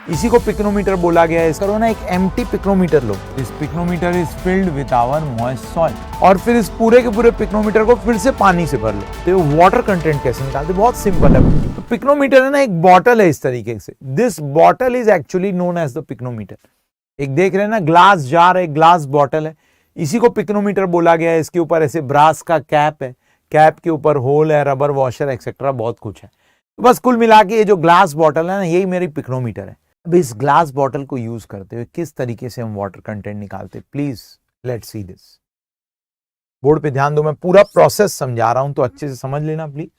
इसी को पिक्नोमीटर बोला गया है। इस करो ना एक एम्प्टी पिक्नोमीटर लो, this pycnometer is filled with our moist soil, और फिर इस पूरे के पूरे पिक्नोमीटर को फिर से पानी से भर लो। तो वाटर कंटेंट कैसे निकालते, बहुत सिंपल है। तो पिक्नोमीटर है ना, एक बॉटल है इस तरीके से, this bottle is actually known as the pycnometer. एक देख रहे हैं ना ग्लास जार है, ग्लास बॉटल है, इसी को पिक्नोमीटर बोला गया है। इसके ऊपर ऐसे ब्रास का कैप है, कैप के ऊपर होल है, रबर वॉशर एक्सेट्रा बहुत कुछ है। तो बस कुल मिला के ये जो ग्लास बॉटल है ना, यही मेरी पिक्नोमीटर है। अब इस ग्लास बॉटल को यूज करते हुए किस तरीके से हम वाटर कंटेंट निकालते, please let's see this. Board पे ध्यान दो, मैं पूरा प्रोसेस समझा रहा हूं तो अच्छे से समझ लेना प्लीज,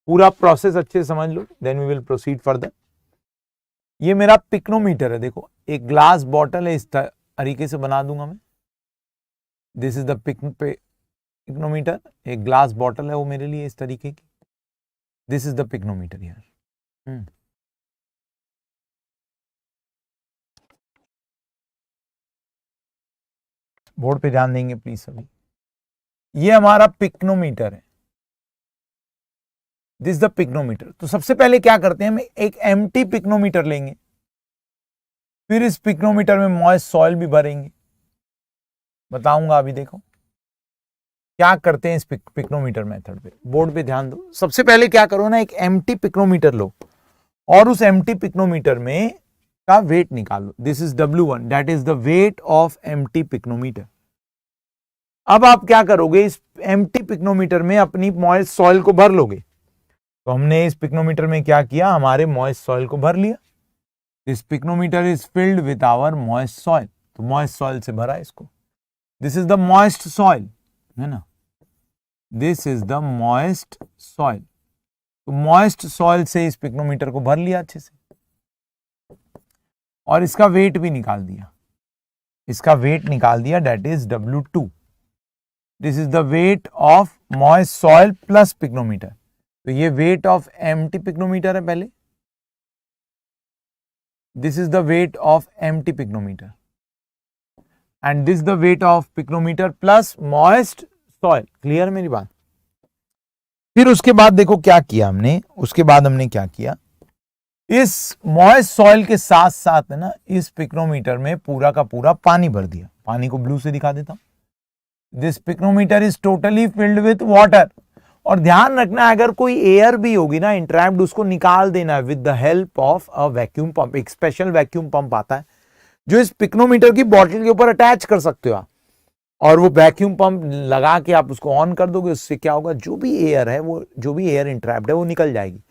पूरा प्रोसेस अच्छे से समझ लो, then we will proceed further. ये मेरा पिक्नोमीटर है, देखो एक ग्लास बॉटल है, इस तरीके से बना दूंगा मैं। दिस इज द पिक्नोमीटर, एक ग्लास बॉटल है वो मेरे लिए इस तरीके की। दिस इज द पिक्नोमीटर यार। बोर्ड पे ध्यान देंगे प्लीज सभी। ये हमारा पिक्नोमीटर है, दिस द पिक्नोमीटर। तो सबसे पहले क्या करते हैं, हम एक एम्प्टी पिक्नोमीटर लेंगे, फिर इस पिक्नोमीटर में मॉइस्ट सॉइल भी भरेंगे। बताऊंगा अभी, देखो क्या करते हैं इस पिक्नोमीटर मेथड पे। बोर्ड पे ध्यान दो, सबसे पहले क्या करो ना, एक एम्प्टी पिक्नोमीटर लो और उस एम्प्टी पिक्नोमीटर में का वेट निकालो। This is W1, that is the weight of empty pycnometer. अब आप क्या करोगे, इस एम्प्टी पिक्नोमीटर में अपनी मॉइस्ट सॉइल को भर लोगे। तो हमने इस पिक्नोमीटर में क्या किया, हमारे मॉइस्ट सॉइल को भर लिया। This pycnometer is filled with our moist soil, तो मॉइस्ट सॉइल से भरा इसको। This is the moist soil, है ना, this is the moist soil. तो मॉइस्ट सॉइल से इस पिक्नोमीटर को भर लिया अच्छे से, और इसका वेट भी निकाल दिया। इसका वेट निकाल दिया, that is W2। This is the weight of moist soil plus pycnometer. तो ये वेट ऑफ एम्प्टी पिक्नोमीटर है पहले, this is the weight of empty pycnometer, and this the weight of pycnometer plus moist soil. Clear मेरी बात। फिर उसके बाद देखो क्या किया हमने, उसके बाद हमने क्या किया, इस मॉइस्ट सॉइल के साथ साथ है ना, इस पिक्नोमीटर में पूरा का पूरा पानी भर दिया। पानी को ब्लू से दिखा देता हूं। This pycnometer is totally filled with water. और ध्यान रखना है, अगर कोई एयर भी होगी ना इंट्रैप्ड, उसको निकाल देना है with the help of a vacuum pump. एक स्पेशल वैक्यूम पंप आता है जो इस पिक्नोमीटर की बॉटल के ऊपर अटैच कर सकते हो आप, और वो वैक्यूम पंप लगा के आप उसको ऑन कर दोगे। उससे क्या होगा, जो भी एयर है, वो जो भी एयर इंट्रैप्ड है वो निकल जाएगी।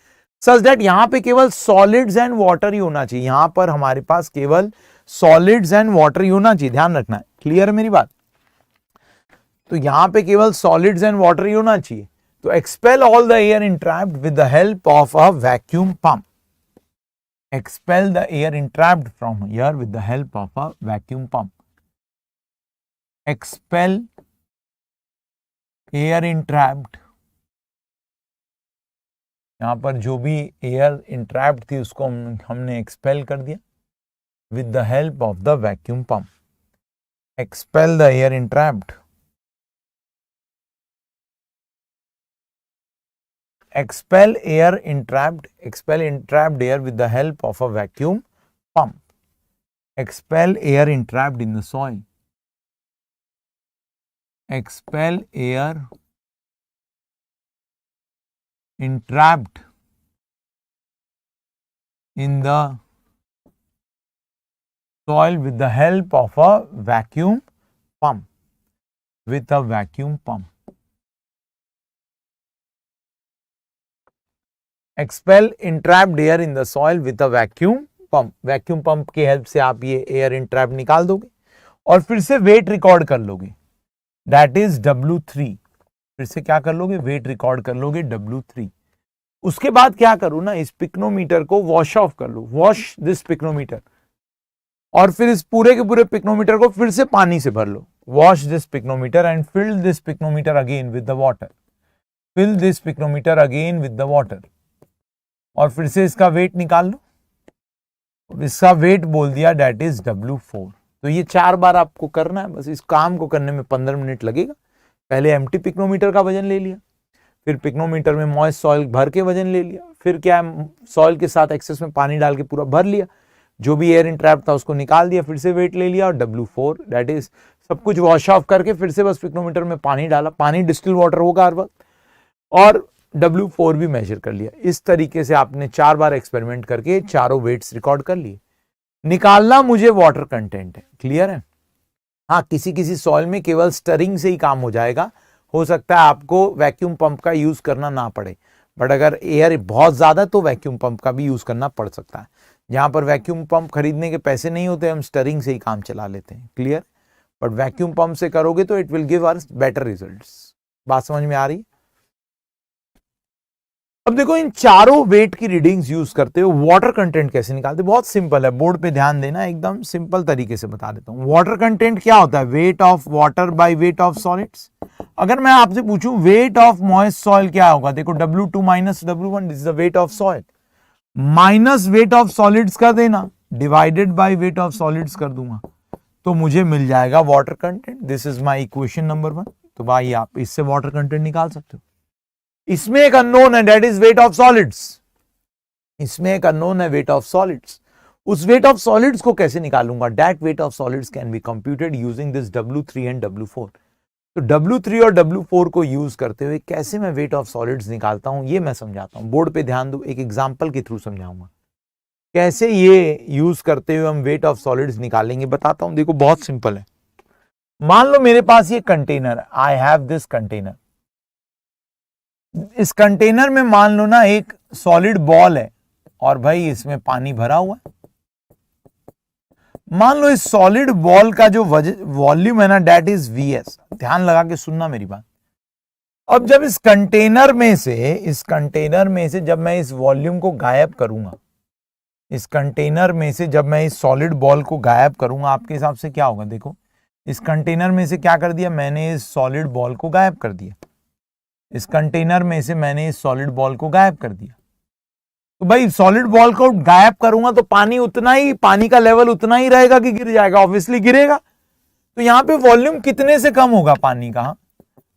सच दैट यहां पे केवल सॉलिड्स एंड वाटर ही होना चाहिए। यहां पर हमारे पास केवल सॉलिड्स एंड वाटर ही होना चाहिए, ध्यान रखना है। क्लियर है मेरी बात। तो यहां पे केवल सॉलिड्स एंड वाटर ही होना चाहिए। तो expel all the air entrapped with the help of a vacuum pump. Expel the air entrapped from here with the help of a vacuum pump. Expel air entrapped. यहां पर जो भी air इंट्रैप्ड थी उसको हमने एक्सपेल कर दिया with the help of the vacuum pump. Expel the air entrapped. Expel entrapped air with the help of a vacuum pump. Expel air entrapped in the soil. Expel air entrapped in the soil with the help of a vacuum pump. With a vacuum pump. Expel entrapped air in the soil with a vacuum pump. Vacuum pump की help से आप ये air entrap निकाल दोगे और फिर से wait record कर लोगे, दैट इज W3। फिर से क्या कर लोगे, वेट रिकॉर्ड कर लोगे W3। उसके बाद क्या करूं ना, इस पिक्नोमीटर को वॉश ऑफ कर लो, वॉश दिस पिक्नोमीटर, और फिर इस पूरे के पूरे पिक्नोमीटर को फिर से पानी से भर लो। Wash this pycnometer and fill this pycnometer again with the water. Fill this pycnometer again with the water, और फिर से इसका वेट निकाल लो। इसका वेट बोल दिया, दैट इज W4। तो ये 4 बार आपको करना है। बस इस काम को करने में 15 मिनट लगेगा। पहले एम्प्टी पिक्नोमीटर का वजन ले लिया, फिर पिक्नोमीटर में मॉइस्ट सॉइल भर के वजन ले लिया, फिर क्या सॉइल के साथ एक्सेस में पानी डाल के पूरा भर लिया, जो भी एयर इंट्रैप था उसको निकाल दिया, फिर से वेट ले लिया, और W4 दैट इज सब कुछ वॉश ऑफ करके फिर से बस पिक्नोमीटर में पानी डाला, पानी डिस्टिल वाटर होगा हर वक्त, और W4 भी मेजर कर लिया। इस तरीके से आपने 4 बार एक्सपेरिमेंट करके चारों वेट्स रिकॉर्ड कर लिए। निकालना मुझे वाटर कंटेंट है, क्लियर है। हाँ, किसी किसी सॉइल में केवल स्टरिंग से ही काम हो जाएगा, हो सकता है आपको वैक्यूम पंप का यूज करना ना पड़े, बट अगर एयर बहुत ज्यादा तो वैक्यूम पंप का भी यूज करना पड़ सकता है। जहां पर वैक्यूम पंप खरीदने के पैसे नहीं होते, हम स्टरिंग से ही काम चला लेते हैं, क्लियर। बट वैक्यूम पंप से करोगे तो it will give us better results. बात समझ में आ रही। अब देखो, इन चारों वेट की रीडिंग्स यूज करते हुए वाटर कंटेंट कैसे निकालते, बहुत सिंपल है, बोर्ड पे ध्यान देना, एकदम सिंपल तरीके से बता देता हूं। वाटर कंटेंट क्या होता है, weight of water by weight of solids. अगर मैं आपसे पूछूं वेट ऑफ मॉइस्ट सॉइल क्या होगा, देखो W2 minus W1, this is the weight of soil, minus weight of solids कर देना, divided by weight of solids कर दूंगा, तो मुझे मिल जाएगा water content. This is my equation number 1। तो भाई आप इससे वाटर कंटेंट निकाल सकते हो। इसमें एक अननोन है, that is wait of solids. इसमें एक अननोन है, वेट ऑफ सॉलिड्स। उस वेट ऑफ सॉलिड्स को कैसे निकालूंगा, that wait of solids can be computed using this W3 and W4। तो W3 और W4 को यूज करते हुए कैसे मैं वेट ऑफ सॉलिड्स निकालता हूं, ये मैं समझाता हूं। बोर्ड पे ध्यान दो, एक एग्जांपल के थ्रू समझाऊंगा कैसे ये यूज करते हुए हम वेट ऑफ सॉलिड्स निकालेंगे, बताता हूं। देखो बहुत सिंपल है। मान लो मेरे पास ये container, I have this container. इस कंटेनर में मान लो ना एक सॉलिड बॉल है, और भाई इसमें पानी भरा हुआ है। मान लो इस सॉलिड बॉल का जो वॉल्यूम है ना, दैट इज Vs। ध्यान लगा के सुनना मेरी बात। अब जब इस कंटेनर में से जब मैं इस वॉल्यूम को गायब करूंगा, इस कंटेनर में से जब मैं इस सॉलिड बॉल को गायब करूंगा, आपके हिसाब से क्या होगा। देखो, इस कंटेनर में से क्या कर दिया मैंने, इस सॉलिड बॉल को गायब कर दिया। इस कंटेनर में से मैंने इस सॉलिड बॉल को गायब कर दिया। तो भाई सॉलिड बॉल को गायब करूंगा तो पानी का लेवल उतना ही रहेगा कि गिर जाएगा, ऑब्वियसली गिरेगा। तो यहां पे वॉल्यूम कितने से कम होगा पानी का,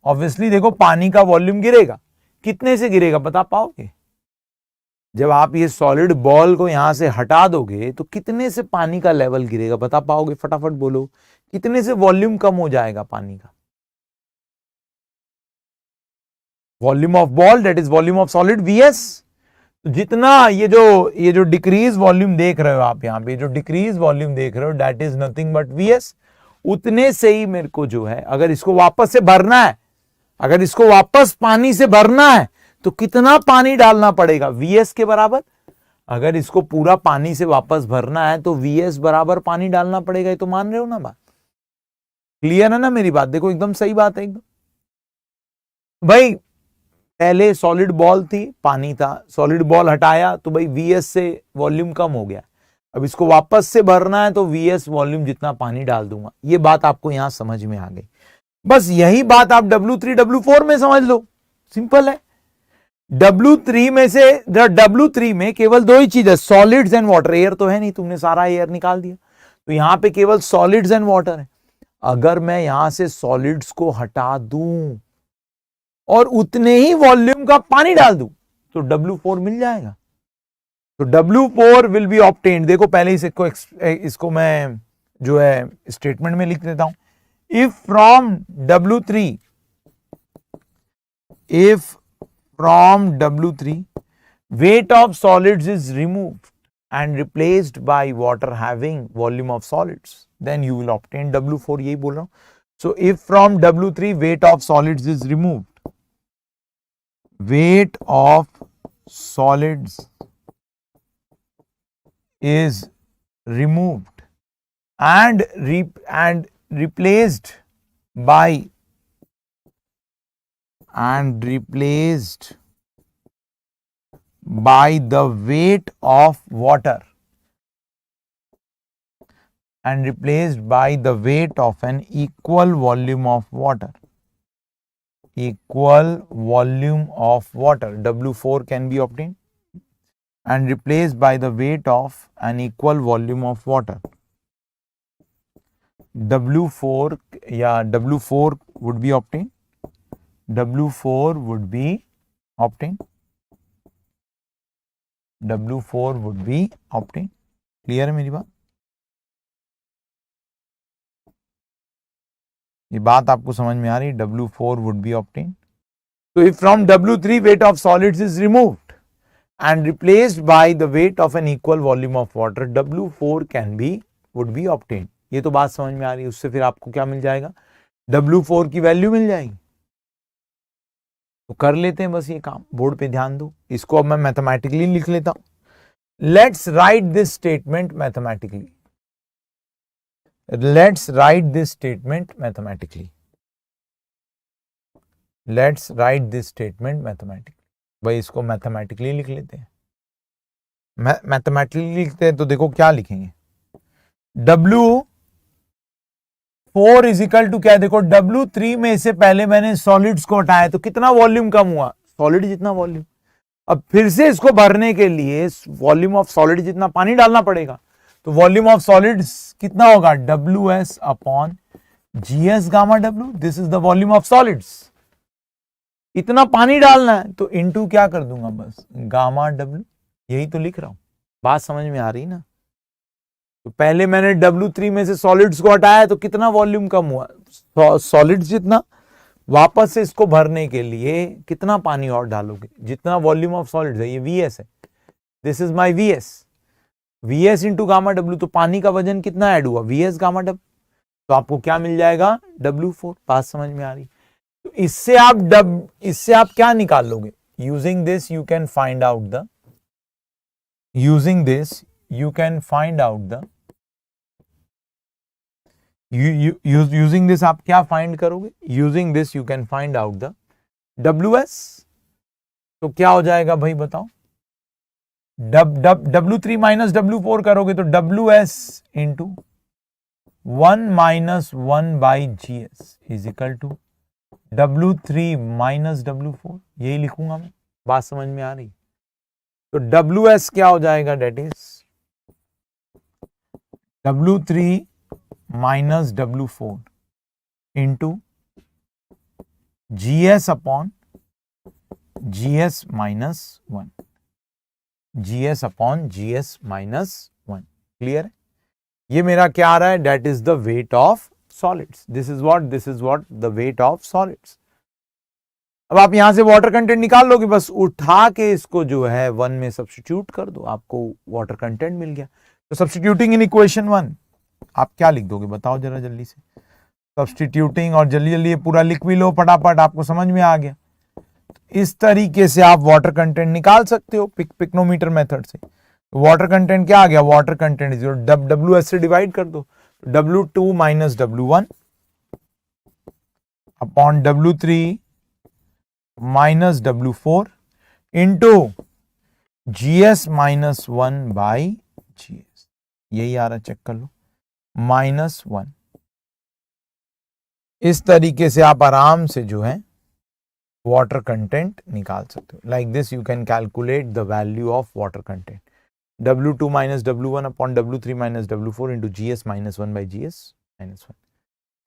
ऑब्वियसली देखो पानी का वॉल्यूम गिरेगा। कितने से गिरेगा बता पाओगे। जब आप ये सॉलिड बॉल को यहां से हटा दोगे तो कितने से पानी का लेवल गिरेगा, बता पाओगे, फटाफट बोलो। कितने से वॉल्यूम कम हो जाएगा पानी का, volume of ball that is volume of solid Vs। तो जितना ये जो डिक्रीज वॉल्यूम देख रहे हो आप, यहाँ पे जो डिक्रीज वॉल्यूम देख रहे हो that is nothing but Vs। उतने से ही मेरे को जो है, अगर इसको वापस से भरना है, अगर इसको वापस पानी से भरना है तो कितना पानी डालना पड़ेगा, Vs के बराबर। अगर इसको पूरा पानी से वापस भरना है तो Vs बराबर पानी डालना पड़ेगा। ये तो मान रहे हो ना बात, क्लियर है ना मेरी बात। देखो एकदम सही बात है एकदम। भाई पहले सॉलिड बॉल थी, पानी था, सॉलिड बॉल हटाया तो भाई Vs से वॉल्यूम कम हो गया। अब इसको वापस से भरना है तो Vs वॉल्यूम जितना पानी डाल दूंगा। ये बात आपको यहां समझ में आ गई। बस यही बात आप W3 W4 में समझ लो, सिंपल है। W3 में से W3 में केवल दो ही चीज है, सॉलिड्स एंड वाटर। एयर तो है नहीं, तुमने सारा एयर निकाल दिया, तो यहां पे केवल सॉलिड्स एंड वाटर है। अगर मैं यहां से सॉलिड्स को हटा दूं और उतने ही वॉल्यूम का पानी डाल दूं तो W4 मिल जाएगा। तो W4 विल बी ऑब्टेन्ड। देखो पहले इसको मैं जो है स्टेटमेंट में लिख देता हूं। If from W3 weight of solids is removed and replaced by water having volume of solids, then you will obtain W4। यही बोल रहा हूं। So if from W3 weight of solids is removed, weight of solids is removed and replaced by the weight of water, and replaced by the weight of an equal volume of water. W4 can be obtained and replaced by the weight of an equal volume of water. W4 would be obtained. W4 would be obtained. Clear है मेरी बात? ये बात आपको समझ में आ रही है? W4 would be obtain. So if from W3 weight of solids is removed and replaced by the weight of an equal volume of water, W4 would be obtained. ये तो बात समझ में आ रही है. उससे फिर आपको क्या मिल जाएगा? W4 की वैल्यू मिल जाएगी. तो कर लेते हैं बस ये काम. बोर्ड पे ध्यान दो. इसको अब मैं मैथमेटिकली लिख लेता हूं. Let's write this statement mathematically. Let's write this statement mathematically. Let's write this statement mathematically. भाई इसको मैथमेटिकली लिख लेते हैं. मैथमेटिकली लिखते हैं तो देखो क्या लिखेंगे. W4 इज इक्वल टू क्या है? देखो W3 में से पहले मैंने सॉलिड्स को हटाया तो कितना वॉल्यूम कम हुआ? सॉलिड जितना वॉल्यूम. अब फिर से इसको भरने के लिए वॉल्यूम ऑफ सॉलिड जितना पानी डालना पड़ेगा. तो वॉल्यूम ऑफ सॉलिड्स कितना होगा? WS upon GS gamma W. This is the volume of solids. इतना पानी डालना है तो इनटू क्या कर दूंगा? बस गामा W. यही तो लिख रहा हूं. बात समझ में आ रही ना? तो पहले मैंने W3 में से सॉलिड्स को हटाया तो कितना वॉल्यूम कम हुआ? सॉलिड्स जितना. वापस से इसको भरने के लिए कितना पानी और डालोगे? जितना वॉल्यूम ऑफ सॉलिड्स है. ये VS है. This is my VS. VS into gamma W. तो पानी का वजन कितना ऐड हुआ? VS gamma W. तो आपको क्या मिल जाएगा? W4. बात समझ में आ रही? तो इससे आप क्या निकाल लोगे? Using this you can find out the using this आप क्या फाइंड करोगे? Using this you can find out the WS. तो क्या हो जाएगा भाई बताओ? W3 माइनस W4 करोगे तो WS into 1 minus 1 by GS is equal to W3 minus W4. यही लिखूंगा मैं. बात समझ में आ रही? तो WS क्या हो जाएगा? That is W3 minus W4 into GS upon GS minus 1. GS upon GS minus 1. Clear है? ये मेरा क्या आ रहा है? That is the weight of solids. This is what the weight of solids. अब आप यहां से वाटर कंटेंट निकाल लोगे. बस उठा के इसको जो है 1 में सब्स्टिट्यूट कर दो. आपको वाटर कंटेंट मिल गया. तो सब्स्टिट्यूटिंग इन इक्वेशन 1 आप क्या लिख दोगे? बताओ जरा जल्दी से. सब्स्टिट्यूटिंग और जल्दी ये पूरा लिख भी लो फटाफट. आपको समझ में आ गया? इस तरीके से आप वाटर कंटेंट निकाल सकते हो पिक्नोमीटर मेथड से. वाटर कंटेंट क्या आ गया? वाटर कंटेंट इज WS से डिवाइड कर दो. W2 minus W1 upon W3 minus W4 into GS minus 1 by GS. यही आ रहा, चेक कर लो. -1. इस तरीके से आप आराम से जो है वाटर कंटेंट निकाल सकते हो. Like this you can calculate the value of water content. W2 minus W1 upon W3 minus W4 into GS minus 1 by GS minus 1.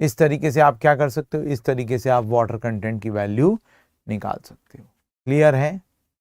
इस तरीके से आप क्या कर सकते हो? इस तरीके से आप वाटर कंटेंट की वैल्यू निकाल सकते हो. क्लियर है?